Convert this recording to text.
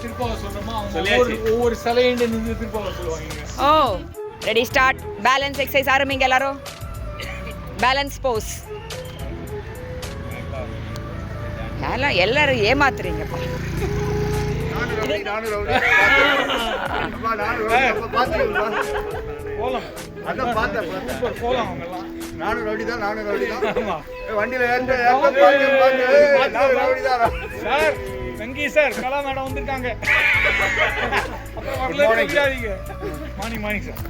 திருப்பாவை சொல்றோமா ஒவ்வொரு சிலையில நின்று திருப்பாவை சொல்லுவாங்க. ஓ ரெடி ஸ்டார்ட். பேலன்ஸ் எக்ஸசைஸ் ஆரம்பிங்க எல்லாரும். பேலன்ஸ் போஸ். எல்லாரும் ஏமாத்துறீங்கப்பா. வெங்கி சார் கலா மேடம் வந்திருக்காங்க. Morning sir.